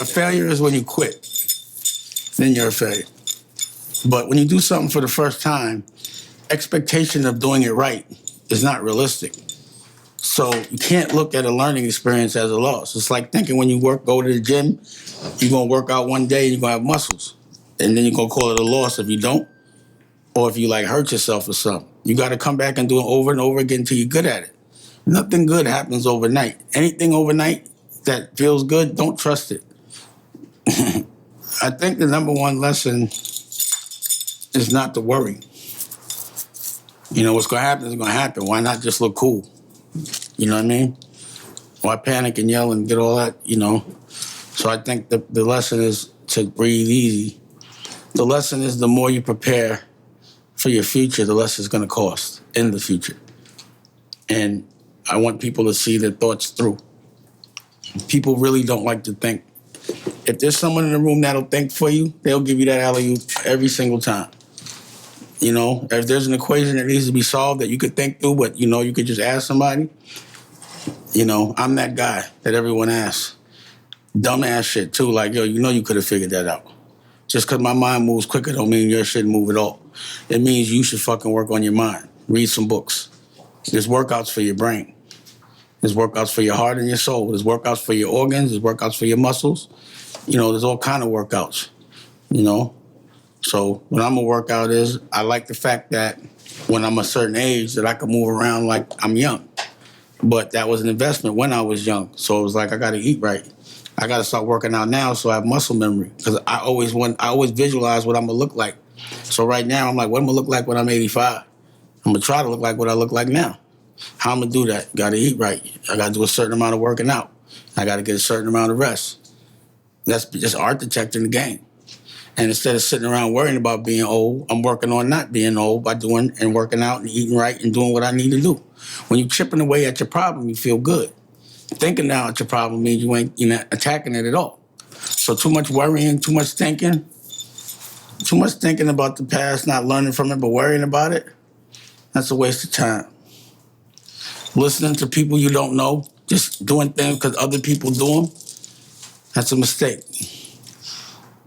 A failure is when you quit. Then you're a failure. But when you do something for the first time, expectation of doing it right is not realistic. So you can't look at a learning experience as a loss. It's like thinking when you go to the gym, you're going to work out one day and you're going to have muscles. And then you're going to call it a loss if you don't, or if you like hurt yourself or something. You got to come back and do it over and over again until you're good at it. Nothing good happens overnight. Anything overnight that feels good, don't trust it. I think the number one lesson is not to worry. You know, what's going to happen is going to happen. Why not just look cool? You know what I mean? Why panic and yell and get all that, you know? So I think the lesson is to breathe easy. The lesson is the more you prepare for your future, the less it's going to cost in the future. And I want people to see their thoughts through. People really don't like to think. If there's someone in the room that'll think for you, they'll give you that alley-oop every single time. You know, if there's an equation that needs to be solved that you could think through, but, you know, you could just ask somebody, you know, I'm that guy that everyone asks. Dumbass shit, too. Like, yo, you know you could have figured that out. Just because my mind moves quicker don't mean your shit move at all. It means you should fucking work on your mind. Read some books. There's workouts for your brain. There's workouts for your heart and your soul. There's workouts for your organs. There's workouts for your muscles. You know, there's all kind of workouts, you know. So what I'm going to work out is I like the fact that when I'm a certain age that I can move around like I'm young. But that was an investment when I was young. So it was like I got to eat right. I got to start working out now so I have muscle memory because I always visualize what I'm going to look like. So right now I'm like, what am I going to look like when I'm 85? I'm going to try to look like what I look like now. How I'm going to do that? Got to eat right. I got to do a certain amount of working out. I got to get a certain amount of rest. That's just architecting the game. And instead of sitting around worrying about being old, I'm working on not being old by doing and working out and eating right and doing what I need to do. When you're chipping away at your problem, you feel good. Thinking now at your problem means you're not attacking it at all. So too much worrying, too much thinking about the past, not learning from it, but worrying about it, that's a waste of time. Listening to people you don't know, just doing things because other people do them, that's a mistake.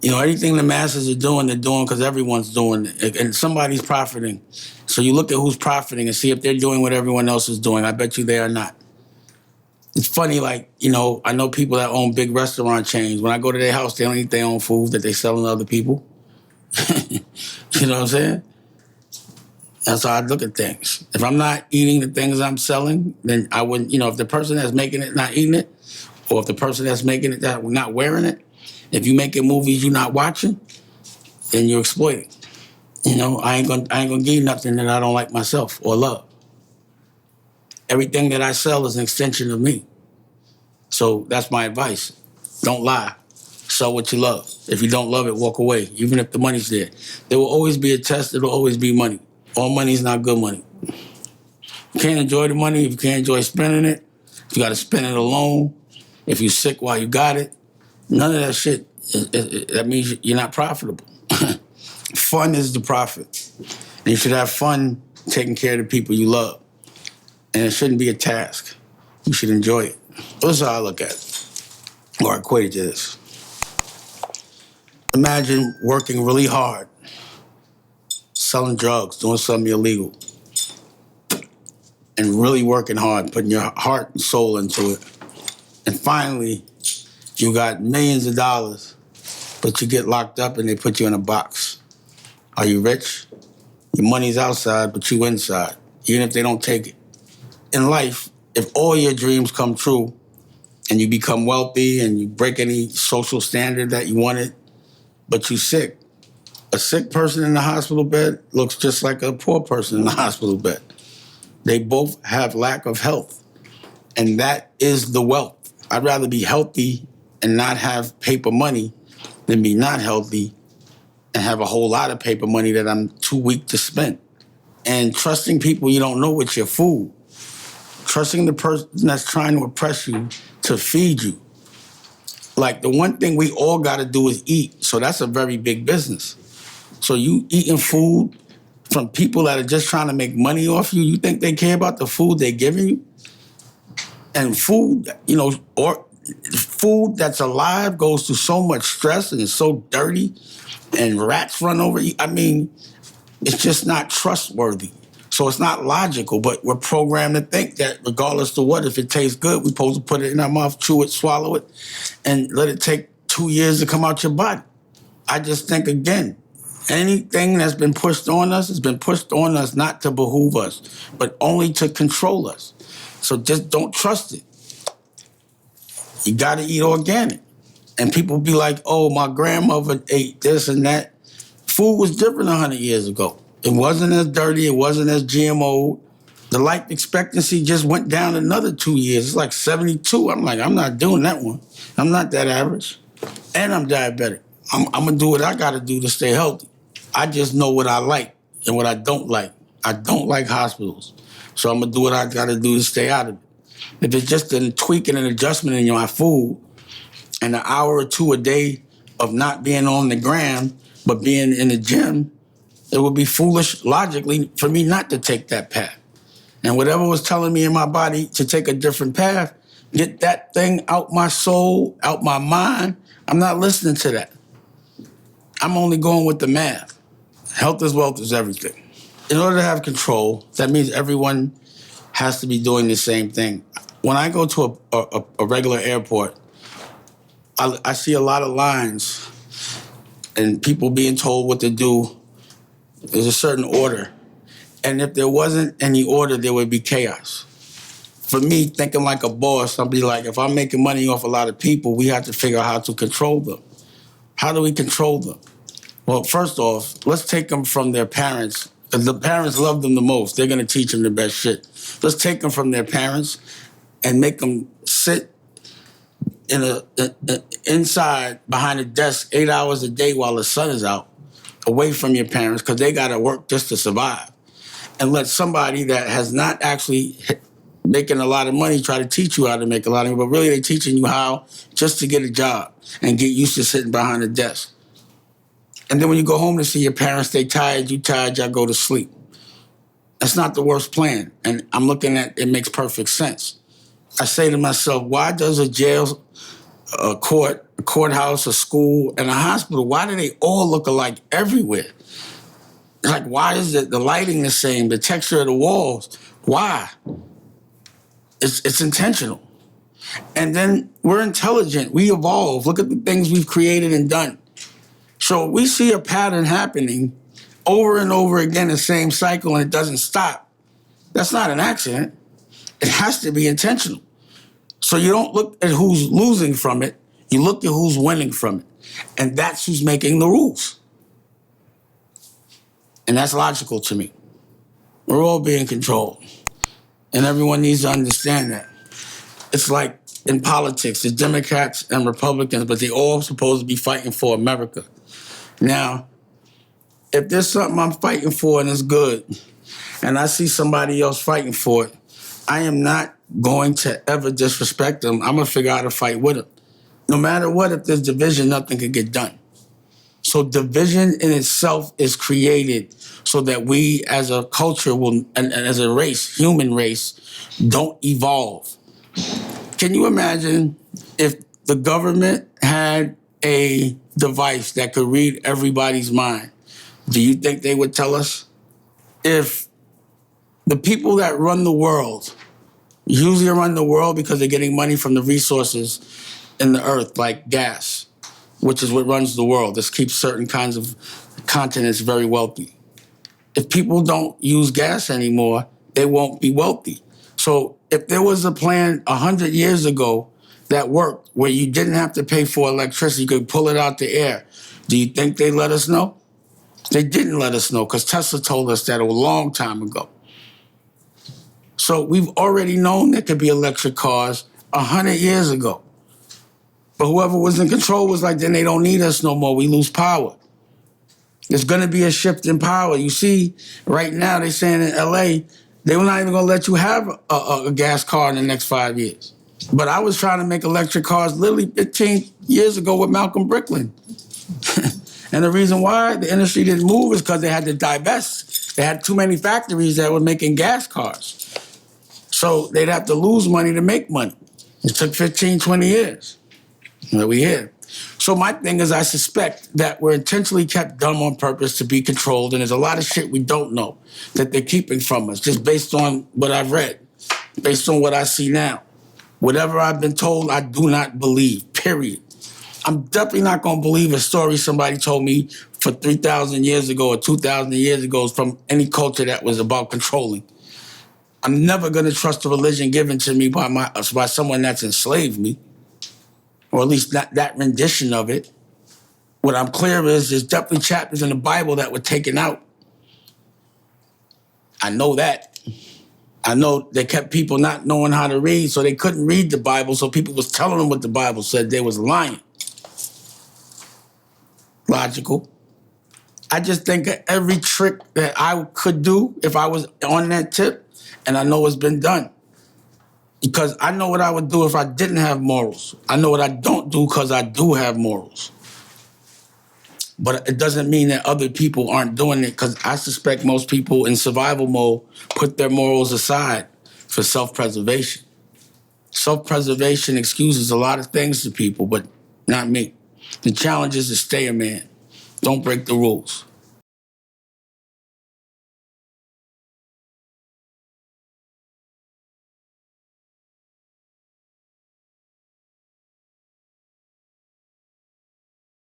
You know, anything the masses are doing, they're doing because everyone's doing it, and somebody's profiting. So you look at who's profiting and see if they're doing what everyone else is doing. I bet you they are not. It's funny, like, you know, I know people that own big restaurant chains. When I go to their house, they don't eat their own food that they selling to other people. You know what I'm saying? That's how I look at things. If I'm not eating the things I'm selling, then I wouldn't, you know, if the person that's making it not eating it, or if the person that's making it that not wearing it, if you making movies you're not watching, then you're exploiting. You know, I ain't gonna give you nothing that I don't like myself or love. Everything that I sell is an extension of me. So that's my advice. Don't lie. Sell what you love. If you don't love it, walk away, even if the money's there. There will always be a test. There will always be money. All money is not good money. You can't enjoy the money if you can't enjoy spending it. If you got to spend it alone. If you're sick while you got it. None of that shit, that means you're not profitable. Fun is the profit. And you should have fun taking care of the people you love. And it shouldn't be a task. You should enjoy it. That's how I look at it, or equate it to this. Imagine working really hard, selling drugs, doing something illegal, and really working hard, putting your heart and soul into it. And finally, you got millions of dollars, but you get locked up and they put you in a box. Are you rich? Your money's outside, but you inside, even if they don't take it. In life, if all your dreams come true and you become wealthy and you break any social standard that you wanted, but you're sick, a sick person in the hospital bed looks just like a poor person in the hospital bed. They both have lack of health, and that is the wealth. I'd rather be healthy and not have paper money than be not healthy and have a whole lot of paper money that I'm too weak to spend. And trusting people you don't know with your food. Trusting the person that's trying to oppress you to feed you. Like, the one thing we all got to do is eat. So that's a very big business. So you eating food from people that are just trying to make money off you, you think they care about the food they're giving you? And food, or food that's alive goes through so much stress and it's so dirty and rats run over you. I mean, it's just not trustworthy. So it's not logical, but we're programmed to think that regardless of what, if it tastes good, we're supposed to put it in our mouth, chew it, swallow it, and let it take 2 years to come out your body. I just think, again, anything that's been pushed on us has been pushed on us not to behoove us, but only to control us. So just don't trust it. You got to eat organic. And people be like, oh, my grandmother ate this and that. Food was different 100 years ago. It wasn't as dirty. It wasn't as GMO. The life expectancy just went down another 2 years. It's like 72. I'm like, I'm not doing that one. I'm not that average. And I'm diabetic. I'm going to do what I got to do to stay healthy. I just know what I like and what I don't like. I don't like hospitals. So I'm going to do what I got to do to stay out of it. If it's just a tweak and an adjustment in my food and an hour or two a day of not being on the gram, but being in the gym, it would be foolish, logically, for me not to take that path. And whatever was telling me in my body to take a different path, get that thing out my soul, out my mind, I'm not listening to that. I'm only going with the math. Health is wealth is everything. In order to have control, that means everyone has to be doing the same thing. When I go to a regular airport, I see a lot of lines and people being told what to do. There's a certain order. And if there wasn't any order, there would be chaos. For me, thinking like a boss, I'd be like, if I'm making money off a lot of people, we have to figure out how to control them. How do we control them? Well, first off, let's take them from their parents. Because the parents love them the most. They're going to teach them the best shit. Let's take them from their parents and make them sit inside behind a desk 8 hours a day while the sun is out, away from your parents, because they got to work just to survive. And let somebody that has not actually making a lot of money try to teach you how to make a lot of money, but really they're teaching you how just to get a job and get used to sitting behind a desk. And then when you go home to see your parents, they tired, you tired, y'all go to sleep. That's not the worst plan. And I'm looking at it makes perfect sense. I say to myself, why does a jail, a courthouse, a school, and a hospital, why do they all look alike everywhere? Like, why is the lighting the same, the texture of the walls? Why? It's intentional. And then we're intelligent. We evolve. Look at the things we've created and done. So we see a pattern happening over and over again, the same cycle, and it doesn't stop. That's not an accident. It has to be intentional. So you don't look at who's losing from it. You look at who's winning from it. And that's who's making the rules. And that's logical to me. We're all being controlled. And everyone needs to understand that. It's like in politics, the Democrats and Republicans, but they all supposed to be fighting for America. Now, if there's something I'm fighting for and it's good, and I see somebody else fighting for it, I am not going to ever disrespect them. I'm going to figure out how to fight with them. No matter what, if there's division, nothing can get done. So division in itself is created so that we as a culture will, and as a race, human race, don't evolve. Can you imagine if the government had a device that could read everybody's mind? Do you think they would tell us? If the people that run the world usually run the world because they're getting money from the resources in the earth, like gas, which is what runs the world. This keeps certain kinds of continents very wealthy. If people don't use gas anymore, they won't be wealthy. So if there was a plan 100 years ago that worked, where you didn't have to pay for electricity, you could pull it out the air, do you think they let us know? They didn't let us know, because Tesla told us that a long time ago. So we've already known there could be electric cars 100 years ago. But whoever was in control was like, then they don't need us no more. We lose power. There's going to be a shift in power. You see, right now they're saying in L.A., they were not even going to let you have a gas car in the next 5 years. But I was trying to make electric cars literally 15 years ago with Malcolm Bricklin. And the reason why the industry didn't move is because they had to divest. They had too many factories that were making gas cars. So they'd have to lose money to make money. It took 15, 20 years. There we here. So my thing is, I suspect that we're intentionally kept dumb on purpose to be controlled, and there's a lot of shit we don't know that they're keeping from us, just based on what I've read, based on what I see now. Whatever I've been told, I do not believe, period. I'm definitely not going to believe a story somebody told me for 3,000 years ago or 2,000 years ago from any culture that was about controlling. I'm never going to trust a religion given to me by someone that's enslaved me, or at least not that rendition of it. What I'm clear is there's definitely chapters in the Bible that were taken out. I know that. I know they kept people not knowing how to read, so they couldn't read the Bible, so people was telling them what the Bible said. They was lying. Logical. I just think of every trick that I could do if I was on that tip, and I know it's been done. Because I know what I would do if I didn't have morals. I know what I don't do because I do have morals. But it doesn't mean that other people aren't doing it, because I suspect most people in survival mode put their morals aside for self-preservation. Self-preservation excuses a lot of things to people, but not me. The challenge is to stay a man. Don't break the rules.